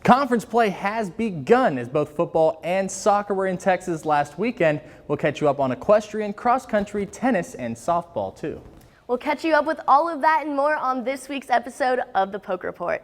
Conference play has begun as both football and soccer were in Texas last weekend. We'll catch you up on equestrian, cross country, tennis, and softball too. We'll catch you up with all of that and more on this week's episode of the Poke Report.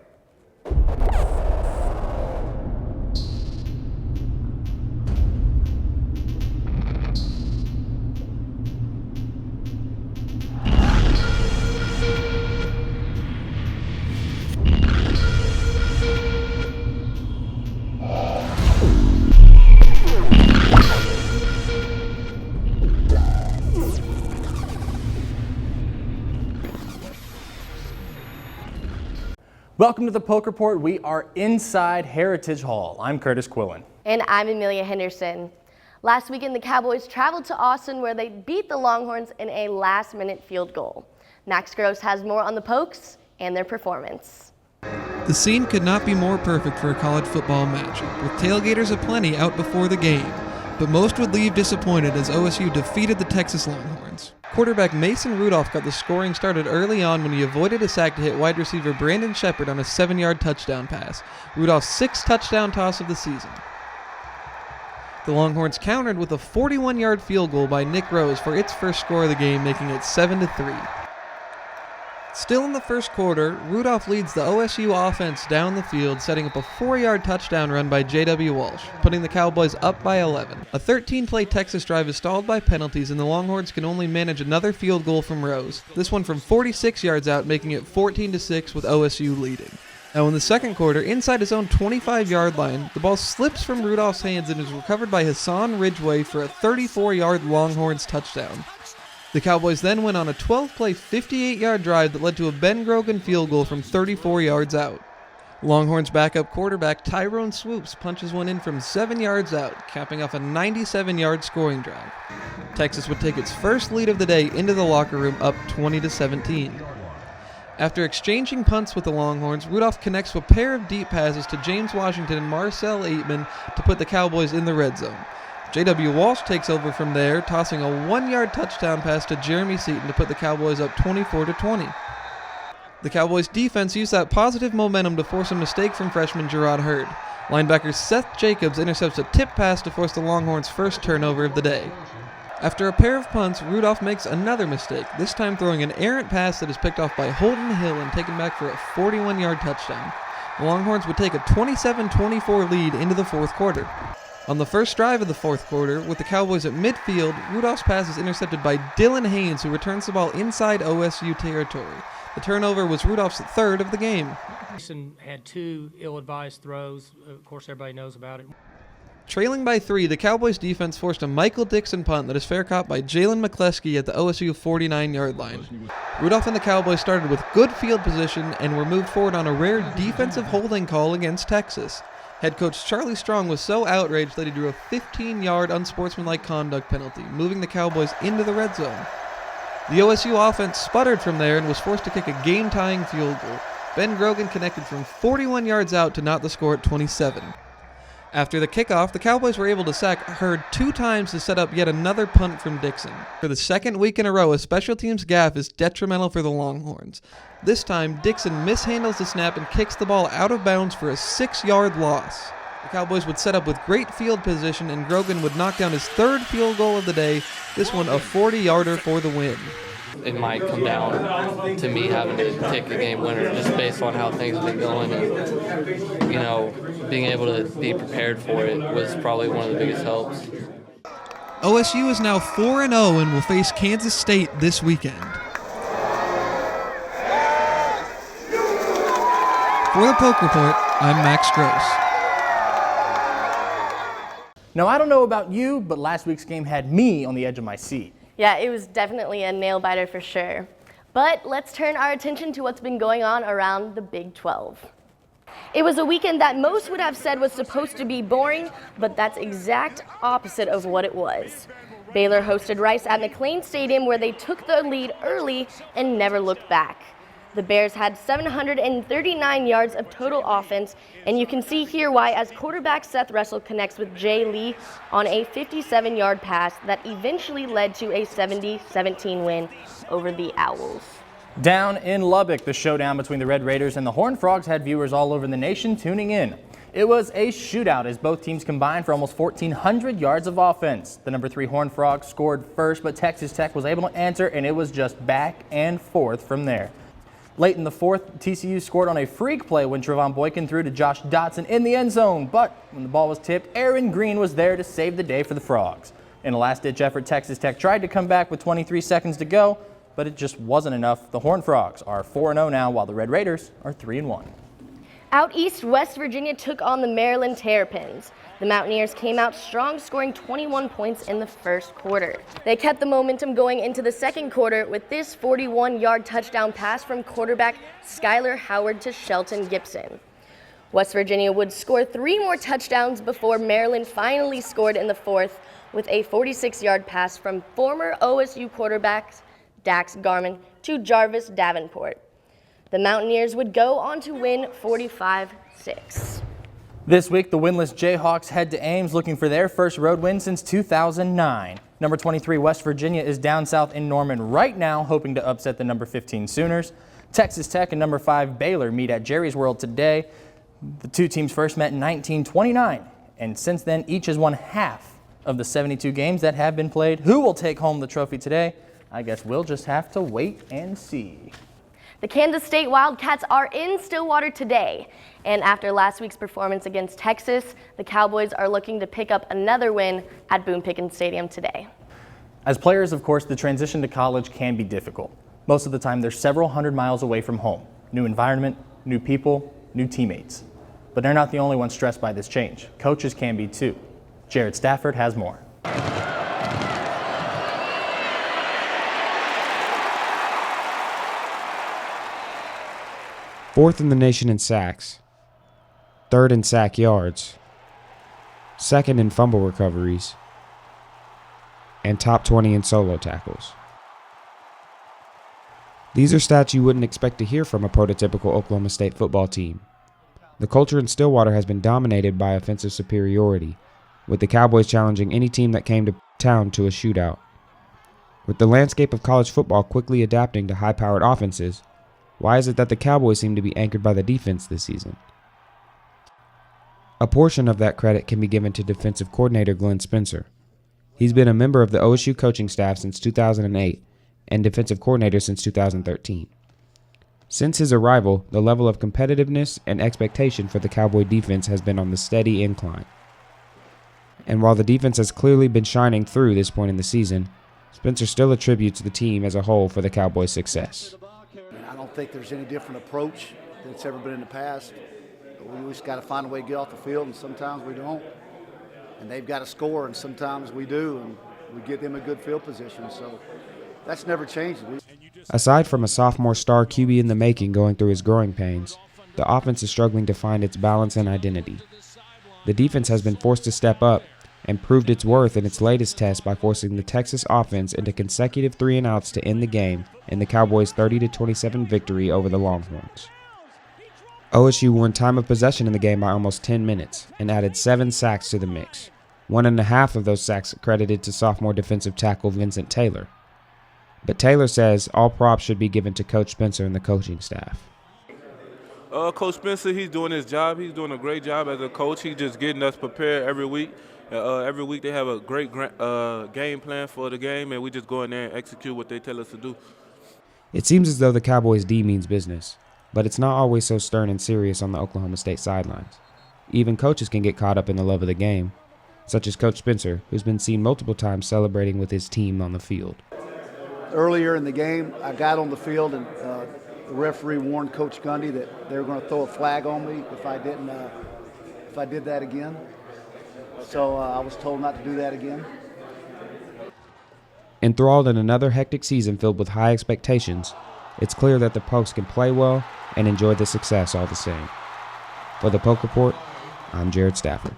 Welcome to the Poke Report. We are inside Heritage Hall. I'm Curtis Quillen. And I'm Amelia Henderson. Last weekend, the Cowboys traveled to Austin where they beat the Longhorns in a last-minute field goal. Max Gross has more on the Pokes and their performance. The scene could not be more perfect for a college football matchup, with tailgaters aplenty out before the game, but most would leave disappointed as OSU defeated the Texas Longhorns. Quarterback Mason Rudolph got the scoring started early on when he avoided a sack to hit wide receiver Brandon Shepard on a 7-yard touchdown pass, Rudolph's 6th touchdown toss of the season. The Longhorns countered with a 41-yard field goal by Nick Rose for its first score of the game, making it 7-3. Still in the first quarter, Rudolph leads the OSU offense down the field, setting up a 4-yard touchdown run by J.W. Walsh, putting the Cowboys up by 11. A 13-play Texas drive is stalled by penalties, and the Longhorns can only manage another field goal from Rose, this one from 46 yards out, making it 14-6 with OSU leading. Now in the second quarter, inside his own 25-yard line, the ball slips from Rudolph's hands and is recovered by Hassan Ridgeway for a 34-yard Longhorns touchdown. The Cowboys then went on a 12-play, 58-yard drive that led to a Ben Grogan field goal from 34 yards out. Longhorns backup quarterback Tyrone Swoops punches one in from 7 yards out, capping off a 97-yard scoring drive. Texas would take its first lead of the day into the locker room, up 20-17. After exchanging punts with the Longhorns, Rudolph connects with a pair of deep passes to James Washington and Marcel Aitman to put the Cowboys in the red zone. J.W. Walsh takes over from there, tossing a 1-yard touchdown pass to Jeremy Seaton to put the Cowboys up 24-20. The Cowboys' defense used that positive momentum to force a mistake from freshman Gerard Hurd. Linebacker Seth Jacobs intercepts a tip pass to force the Longhorns' first turnover of the day. After a pair of punts, Rudolph makes another mistake, this time throwing an errant pass that is picked off by Holden Hill and taken back for a 41-yard touchdown. The Longhorns would take a 27-24 lead into the fourth quarter. On the first drive of the fourth quarter, with the Cowboys at midfield, Rudolph's pass is intercepted by Dylan Haynes, who returns the ball inside OSU territory. The turnover was Rudolph's third of the game. Mason had 2 ill-advised throws. Of course, everybody knows about it. Trailing by 3, the Cowboys' defense forced a Michael Dixon punt that is fair caught by Jalen McCleskey at the OSU 49-yard line. Rudolph and the Cowboys started with good field position and were moved forward on a rare defensive holding call against Texas. Head coach Charlie Strong was so outraged that he drew a 15-yard unsportsmanlike conduct penalty, moving the Cowboys into the red zone. The OSU offense sputtered from there and was forced to kick a game-tying field goal. Ben Grogan connected from 41 yards out to knot the score at 27. After the kickoff, the Cowboys were able to sack Hurd 2 times to set up yet another punt from Dixon. For the second week in a row, a special teams gaffe is detrimental for the Longhorns. This time, Dixon mishandles the snap and kicks the ball out of bounds for a 6-yard loss. The Cowboys would set up with great field position, and Grogan would knock down his 3rd field goal of the day, this one a 40-yarder for the win. It might come down to me having to kick a game winner just based on how things have been going, and being able to be prepared for it was probably one of the biggest helps. OSU is now 4-0 and will face Kansas State this weekend. For the Poke Report, I'm Max Gross. Now, I don't know about you, but last week's game had me on the edge of my seat. Yeah, it was definitely a nail-biter for sure. But let's turn our attention to what's been going on around the Big 12. It was a weekend that most would have said was supposed to be boring, but that's exact opposite of what it was. Baylor hosted Rice at McLean Stadium, where they took the lead early and never looked back. The Bears had 739 yards of total offense, and you can see here why as quarterback Seth Russell connects with Jay Lee on a 57-yard pass that eventually led to a 70-17 win over the Owls. Down in Lubbock, the showdown between the Red Raiders and the Horned Frogs had viewers all over the nation tuning in. It was a shootout as both teams combined for almost 1,400 yards of offense. The number 3 Horned Frogs scored first, but Texas Tech was able to answer, and it was just back and forth from there. Late in the fourth, TCU scored on a freak play when Trevon Boykin threw to Josh Dotson in the end zone, but when the ball was tipped, Aaron Green was there to save the day for the Frogs. In a last-ditch effort, Texas Tech tried to come back with 23 seconds to go, but it just wasn't enough. The Horned Frogs are 4-0 now, while the Red Raiders are 3-1. Out east, West Virginia took on the Maryland Terrapins. The Mountaineers came out strong, scoring 21 points in the first quarter. They kept the momentum going into the second quarter with this 41-yard touchdown pass from quarterback Skyler Howard to Shelton Gibson. West Virginia would score 3 more touchdowns before Maryland finally scored in the fourth with a 46-yard pass from former OSU quarterback Dax Garman to Jarvis Davenport. The Mountaineers would go on to win 45-6. This week, the winless Jayhawks head to Ames looking for their first road win since 2009. Number 23 West Virginia is down south in Norman right now, hoping to upset the number 15 Sooners. Texas Tech and number 5 Baylor meet at Jerry's World today. The two teams first met in 1929, and since then, each has won half of the 72 games that have been played. Who will take home the trophy today? I guess we'll just have to wait and see. The Kansas State Wildcats are in Stillwater today, and after last week's performance against Texas, the Cowboys are looking to pick up another win at Boone Pickens Stadium today. As players, of course, the transition to college can be difficult. Most of the time, they're several hundred miles away from home. New environment, new people, new teammates. But they're not the only ones stressed by this change. Coaches can be too. Jared Stafford has more. Fourth in the nation in sacks, third in sack yards, second in fumble recoveries, and top 20 in solo tackles. These are stats you wouldn't expect to hear from a prototypical Oklahoma State football team. The culture in Stillwater has been dominated by offensive superiority, with the Cowboys challenging any team that came to town to a shootout. With the landscape of college football quickly adapting to high-powered offenses, why is it that the Cowboys seem to be anchored by the defense this season? A portion of that credit can be given to defensive coordinator Glenn Spencer. He's been a member of the OSU coaching staff since 2008 and defensive coordinator since 2013. Since his arrival, the level of competitiveness and expectation for the Cowboy defense has been on the steady incline. And while the defense has clearly been shining through this point in the season, Spencer still attributes the team as a whole for the Cowboys' success. I don't think there's any different approach that's ever been in the past. We just got to find a way to get off the field, and sometimes we don't. And they've got to score, and sometimes we do, and we get them a good field position. So that's never changed. Aside from a sophomore star QB in the making going through his growing pains, the offense is struggling to find its balance and identity. The defense has been forced to step up and proved its worth in its latest test by forcing the Texas offense into consecutive 3-and-outs to end the game in the Cowboys' 30-27 victory over the Longhorns. OSU won time of possession in the game by almost 10 minutes and added 7 sacks to the mix, 1.5 of those sacks credited to sophomore defensive tackle Vincent Taylor. But Taylor says all props should be given to Coach Spencer and the coaching staff. Coach Spencer, he's doing his job. He's doing a great job as a coach. He's just getting us prepared every week. Every week they have a great game plan for the game, and we just go in there and execute what they tell us to do. It seems as though the Cowboys' D means business, but it's not always so stern and serious on the Oklahoma State sidelines. Even coaches can get caught up in the love of the game, such as Coach Spencer, who's been seen multiple times celebrating with his team on the field. Earlier in the game, I got on the field, and the referee warned Coach Gundy that they were going to throw a flag on me if I did that again. So I was told not to do that again. Enthralled in another hectic season filled with high expectations, it's clear that the Pokes can play well and enjoy the success all the same. For the Poke Report, I'm Jared Stafford.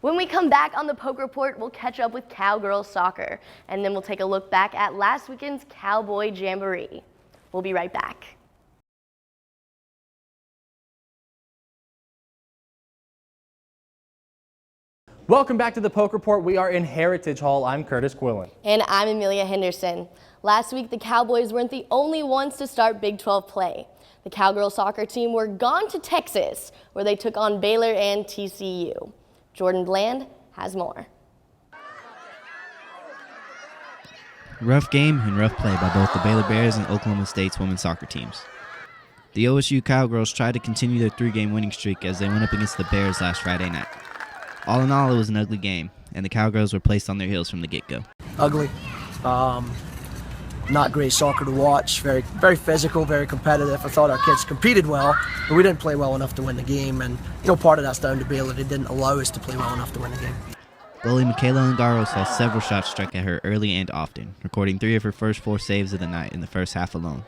When we come back on the Poke Report, we'll catch up with Cowgirls soccer, and then we'll take a look back at last weekend's Cowboy Jamboree. We'll be right back. Welcome back to the Poke Report. We are in Heritage Hall. I'm Curtis Quillen. And I'm Amelia Henderson. Last week, the Cowboys weren't the only ones to start Big 12 play. The Cowgirls soccer team were gone to Texas, where they took on Baylor and TCU. Jordan Bland has more. Rough game and rough play by both the Baylor Bears and Oklahoma State's women's soccer teams. The OSU Cowgirls tried to continue their 3-game winning streak as they went up against the Bears last Friday night. All in all, it was an ugly game, and the Cowgirls were placed on their heels from the get-go. Ugly. Not great soccer to watch. Very, very physical, very competitive. I thought our kids competed well, but we didn't play well enough to win the game. And part of that's down to Baylor. They didn't allow us to play well enough to win the game. Goalie Michaela Ungaro saw several shots struck at her early and often, recording 3 of her first 4 saves of the night in the first half alone.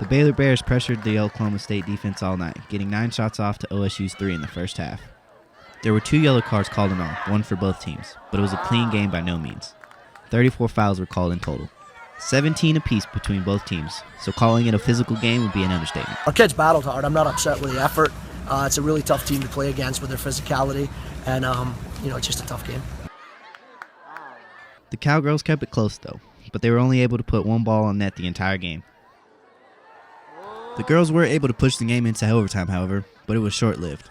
The Baylor Bears pressured the Oklahoma State defense all night, getting 9 shots off to OSU's 3 in the first half. There were 2 yellow cards called in all, one for both teams, but it was a clean game by no means. 34 fouls were called in total. 17 apiece between both teams, so calling it a physical game would be an understatement. Our kids battled hard. I'm not upset with the effort. It's a really tough team to play against with their physicality, and it's just a tough game. The Cowgirls kept it close though, but they were only able to put 1 ball on net the entire game. The girls were able to push the game into overtime, however, but it was short-lived.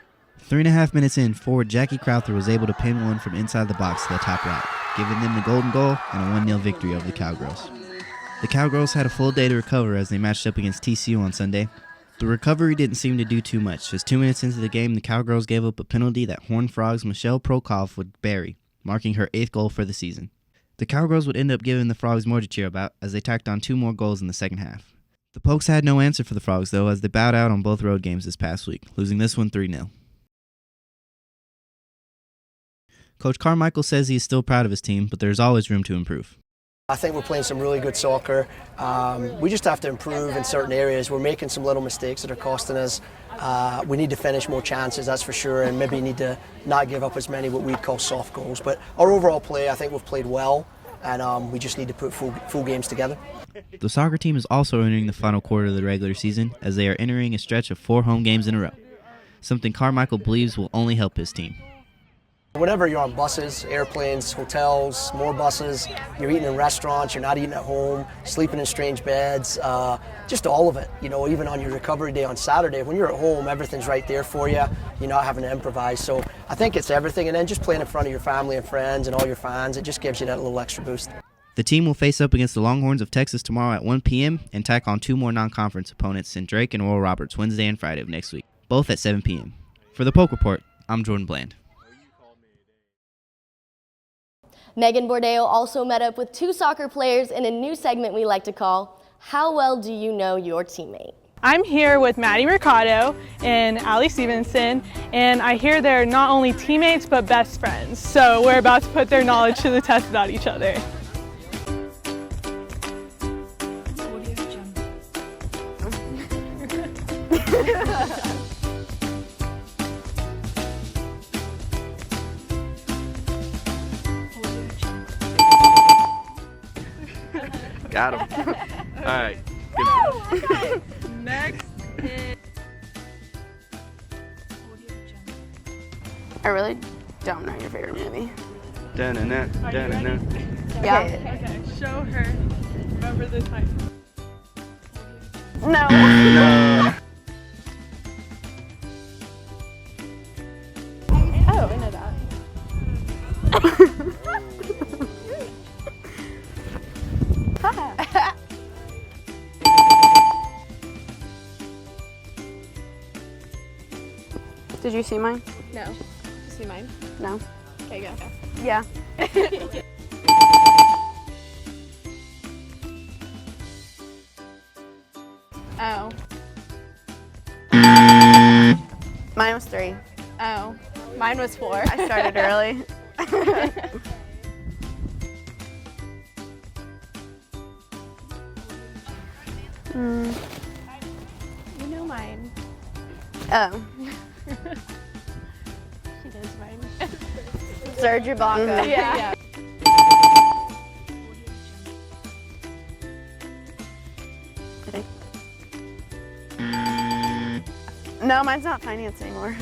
3.5 minutes in, forward Jackie Crowther was able to pin one from inside the box to the top right, giving them the golden goal and a 1-0 victory over the Cowgirls. The Cowgirls had a full day to recover as they matched up against TCU on Sunday. The recovery didn't seem to do too much, as 2 minutes into the game, the Cowgirls gave up a penalty that Horned Frogs' Michelle Prokop would bury, marking her 8th goal for the season. The Cowgirls would end up giving the Frogs more to cheer about, as they tacked on 2 more goals in the second half. The Pokes had no answer for the Frogs, though, as they bowed out on both road games this past week, losing this one 3-0. Coach Carmichael says he is still proud of his team, but there's always room to improve. I think we're playing some really good soccer. We just have to improve in certain areas. We're making some little mistakes that are costing us. We need to finish more chances, that's for sure, and maybe need to not give up as many what we'd call soft goals. But our overall play, I think we've played well, and we just need to put full games together. The soccer team is also entering the final quarter of the regular season, as they are entering a stretch of 4 home games in a row, something Carmichael believes will only help his team. Whenever you're on buses, airplanes, hotels, more buses, you're eating in restaurants, you're not eating at home, sleeping in strange beds, just all of it. Even on your recovery day on Saturday, when you're at home, everything's right there for you. You're not having to improvise. So I think it's everything. And then just playing in front of your family and friends and all your fans, it just gives you that little extra boost. The team will face up against the Longhorns of Texas tomorrow at 1 p.m. and tack on 2 more non-conference opponents in Drake and Oral Roberts Wednesday and Friday of next week, both at 7 p.m. For the Poke Report, I'm Jordan Bland. Megan Bordeo also met up with 2 soccer players in a new segment we like to call, How Well Do You Know Your Teammate? I'm here with Maddie Mercado and Allie Stevenson, and I hear they're not only teammates but best friends. So we're about to put their knowledge to the test about each other. Got him. All right. Okay. Next is... I really don't know your favorite movie. Dun-dun-dun, dun-dun-dun. Yeah. Okay, show her. Remember the title. No. No. Oh, I know that. Did you see mine? No. Did you see mine? No. Okay, go. Yeah. Oh. Mine was 3. Oh. Mine was 4. I started early. You know mine. Oh. She knows mine. Serge Ibaka. Yeah. No, mine's not finance anymore.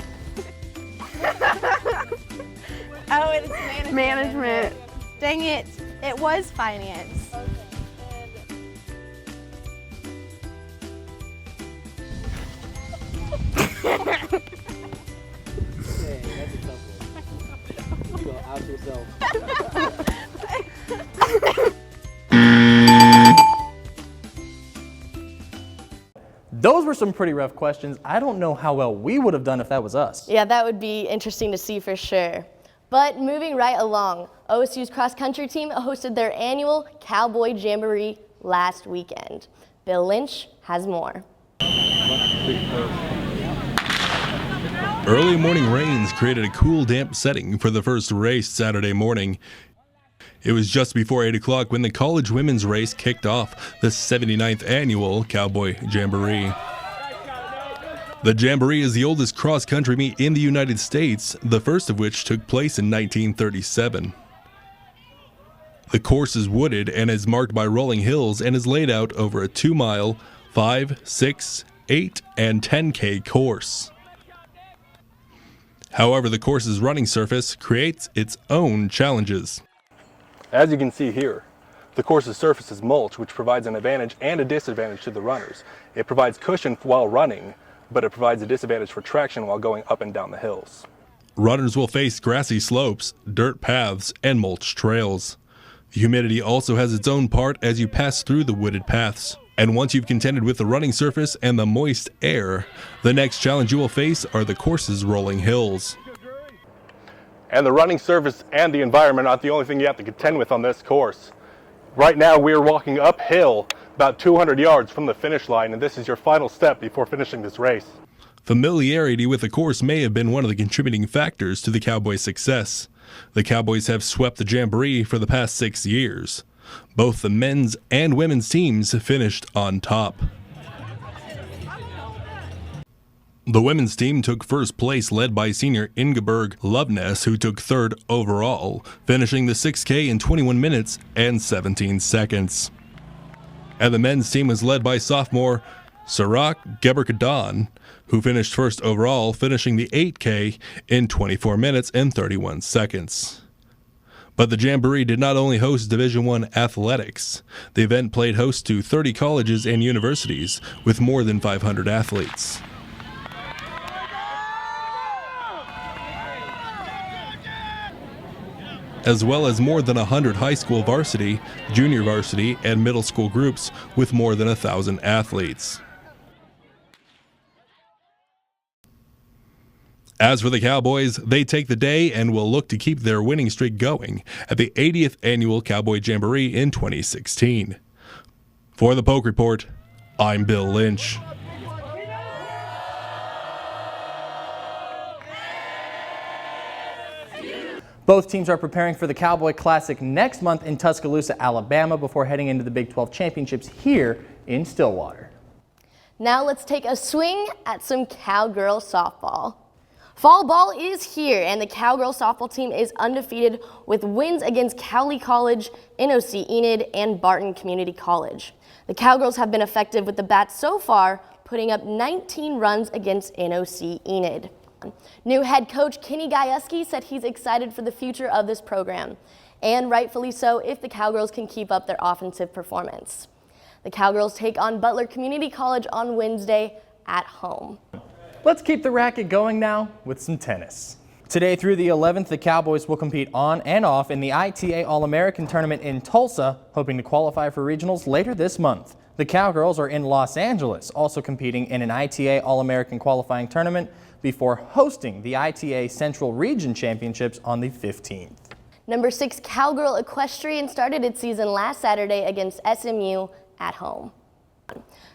Oh, it's management. Management. Dang it. It was finance. some pretty rough questions. I don't know how well we would have done if that was us. Yeah, that would be interesting to see for sure. But moving right along, OSU's cross-country team hosted their annual Cowboy Jamboree last weekend. Bill Lynch has more. Early morning rains created a cool, damp setting for the first race Saturday morning. It was just before 8 o'clock when the college women's race kicked off the 79th annual Cowboy Jamboree. The Jamboree is the oldest cross-country meet in the United States, the first of which took place in 1937. The course is wooded and is marked by rolling hills and is laid out over a 2-mile, 5, 6, 8, and 10K course. However, the course's running surface creates its own challenges. As you can see here, the course's surface is mulch, which provides an advantage and a disadvantage to the runners. It provides cushion while running, but it provides a disadvantage for traction while going up and down the hills. Runners will face grassy slopes, dirt paths, and mulch trails. The humidity also has its own part as you pass through the wooded paths. And once you've contended with the running surface and the moist air, the next challenge you will face are the course's rolling hills. And the running surface and the environment aren't the only thing you have to contend with on this course. Right now we're walking uphill about 200 yards from the finish line, and this is your final step before finishing this race. Familiarity with the course may have been one of the contributing factors to the Cowboys' success. The Cowboys have swept the Jamboree for the past 6 years. Both the men's and women's teams finished on top. The women's team took first place, led by senior Ingeborg Loveness, who took third overall, finishing the 6K in 21 minutes and 17 seconds. And the men's team was led by sophomore Sarak Geberkadon, who finished first overall, finishing the 8K in 24 minutes and 31 seconds. But the Jamboree did not only host Division I athletics. The event played host to 30 colleges and universities with more than 500 athletes. As well as more than 100 high school varsity, junior varsity, and middle school groups with more than 1,000 athletes. As for the Cowboys, they take the day and will look to keep their winning streak going at the 80th Annual Cowboy Jamboree in 2016. For the Poke Report, I'm Bill Lynch. Both teams are preparing for the Cowboy Classic next month in Tuscaloosa, Alabama, before heading into the Big 12 championships here in Stillwater. Now let's take a swing at some cowgirl softball. Fall ball is here, and the Cowgirl softball team is undefeated with wins against Cowley College, NOC Enid, and Barton Community College. The Cowgirls have been effective with the bats so far, putting up 19 runs against NOC Enid. New head coach Kenny Gajewski said he's excited for the future of this program, and rightfully so if the Cowgirls can keep up their offensive performance. The Cowgirls take on Butler Community College on Wednesday at home. Let's keep the racket going now with some tennis. Today through the 11th, the Cowboys will compete on and off in the ITA All-American Tournament in Tulsa, hoping to qualify for regionals later this month. The Cowgirls are in Los Angeles, also competing in an ITA All-American qualifying tournament before hosting the ITA Central Region Championships on the 15th. Number 6 Cowgirl Equestrian started its season last Saturday against SMU at home.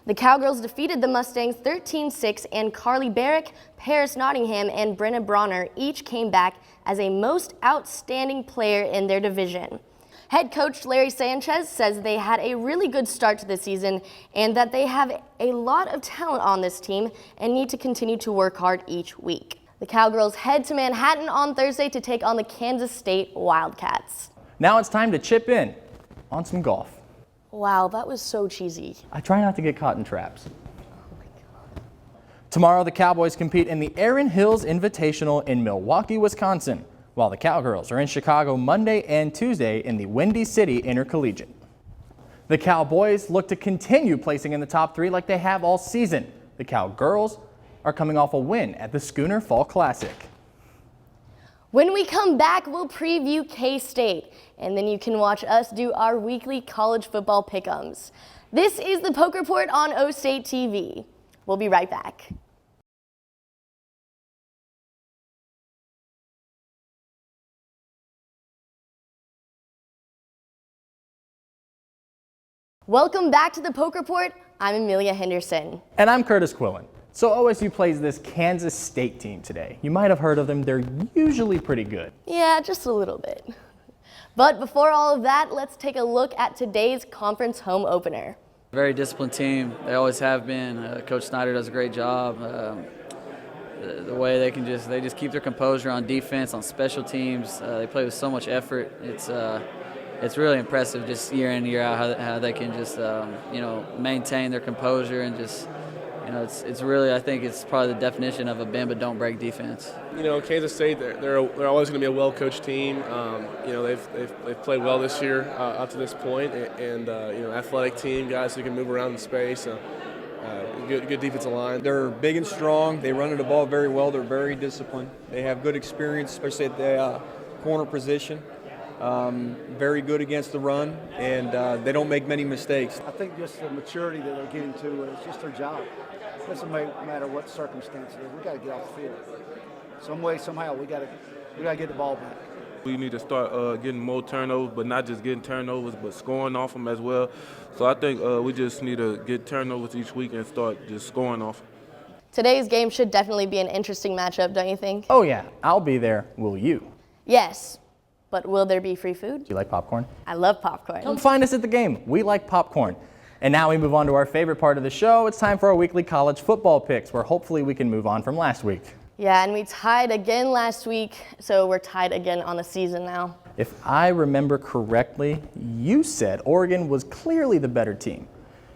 The Cowgirls defeated the Mustangs 13-6, and Carly Barrick, Paris Nottingham, and Brenna Bronner each came back as a most outstanding player in their division. Head coach Larry Sanchez says they had a really good start to the season and that they have a lot of talent on this team and need to continue to work hard each week. The Cowgirls head to Manhattan on Thursday to take on the Kansas State Wildcats. Now it's time to chip in on some golf. Wow, that was so cheesy. I try not to get caught in traps. Tomorrow, the Cowboys compete in the Erin Hills Invitational in Milwaukee, Wisconsin, while the Cowgirls are in Chicago Monday and Tuesday in the Windy City Intercollegiate. The Cowboys look to continue placing in the top 3 like they have all season. The Cowgirls are coming off a win at the Schooner Fall Classic. When we come back, we'll preview K-State, and then you can watch us do our weekly college football pick'ems. This is the Poke Report on O State TV. We'll be right back. Welcome back to the Poke Report. I'm Amelia Henderson. And I'm Curtis Quillen. So OSU plays this Kansas State team today. You might have heard of them. They're usually pretty good. Yeah, just a little bit. But before all of that, let's take a look at today's conference home opener. Very disciplined team. They always have been. Coach Snyder does a great job. The way they just keep their composure on defense, on special teams. They play with so much effort. It's really impressive just year in, year out how they can just maintain their composure and just it's really, I think it's probably the definition of a bend but don't break defense. Kansas State, they're always going to be a well-coached team. They've played well this year up to this point, and athletic team, guys who can move around in space. Good defensive line. They're big and strong. They run the ball very well. They're very disciplined. They have good experience, especially at the corner position. Very good against the run, and they don't make many mistakes. I think just the maturity that they're getting to is just their job. It doesn't matter what circumstances. We got to get off the field. Some way, somehow, we got to get the ball back. We need to start getting more turnovers, but not just getting turnovers, but scoring off them as well. So I think we just need to get turnovers each week and start just scoring off them. Today's game should definitely be an interesting matchup, don't you think? Oh yeah, I'll be there. Will you? Yes, but will there be free food? Do you like popcorn? I love popcorn. Come find us at the game. We like popcorn. And now we move on to our favorite part of the show. It's time for our weekly college football picks, where hopefully we can move on from last week. Yeah, and we tied again last week, so we're tied again on the season now. If I remember correctly, you said Oregon was clearly the better team,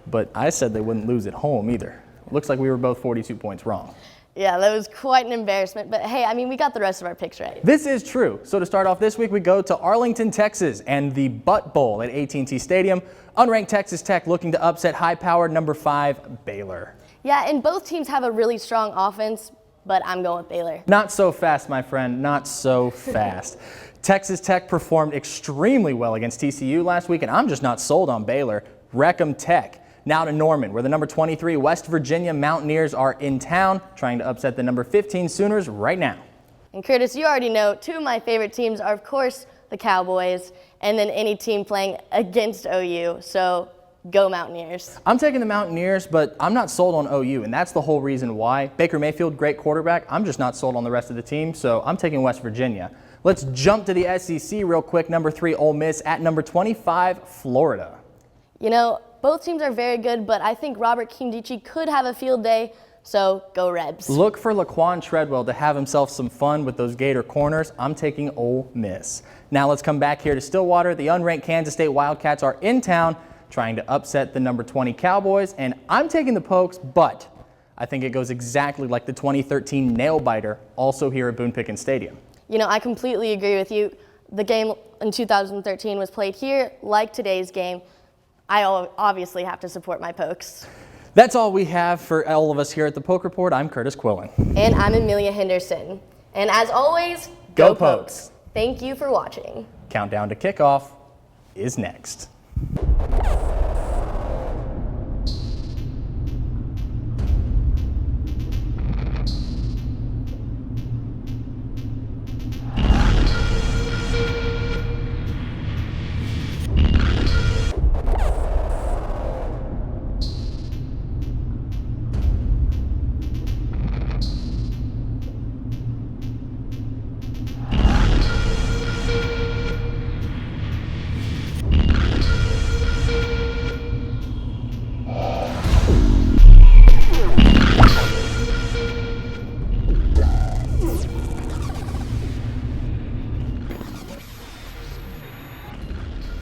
but I said they wouldn't lose at home either. Looks like we were both 42 points wrong. Yeah, that was quite an embarrassment, but hey, we got the rest of our picks right. This is true. So to start off this week, we go to Arlington, Texas, and the Butt Bowl at AT&T Stadium. Unranked Texas Tech looking to upset high-powered number 5 Baylor. Yeah, and both teams have a really strong offense, but I'm going with Baylor. Not so fast, my friend, not so fast. Texas Tech performed extremely well against TCU last week, and I'm just not sold on Baylor. Wreck 'em Tech. Now to Norman, where the number 23 West Virginia Mountaineers are in town, trying to upset the number 15 Sooners right now. And Curtis, you already know, two of my favorite teams are, of course, the Cowboys, and then any team playing against OU, so go Mountaineers. I'm taking the Mountaineers, but I'm not sold on OU, and that's the whole reason why. Baker Mayfield, great quarterback. I'm just not sold on the rest of the team, so I'm taking West Virginia. Let's jump to the SEC real quick. Number 3 Ole Miss at number 25 Florida. Both teams are very good, but I think Robert Nkemdiche could have a field day, so go Rebs. Look for Laquan Treadwell to have himself some fun with those Gator corners. I'm taking Ole Miss. Now let's come back here to Stillwater. The unranked Kansas State Wildcats are in town trying to upset the number 20 Cowboys, and I'm taking the Pokes, but I think it goes exactly like the 2013 nail-biter, also here at Boone Pickens Stadium. I completely agree with you. The game in 2013 was played here like today's game. I obviously have to support my Pokes. That's all we have for all of us here at the Poke Report. I'm Curtis Quillen. And I'm Amelia Henderson. And as always, go Pokes. Thank you for watching. Countdown to kickoff is next.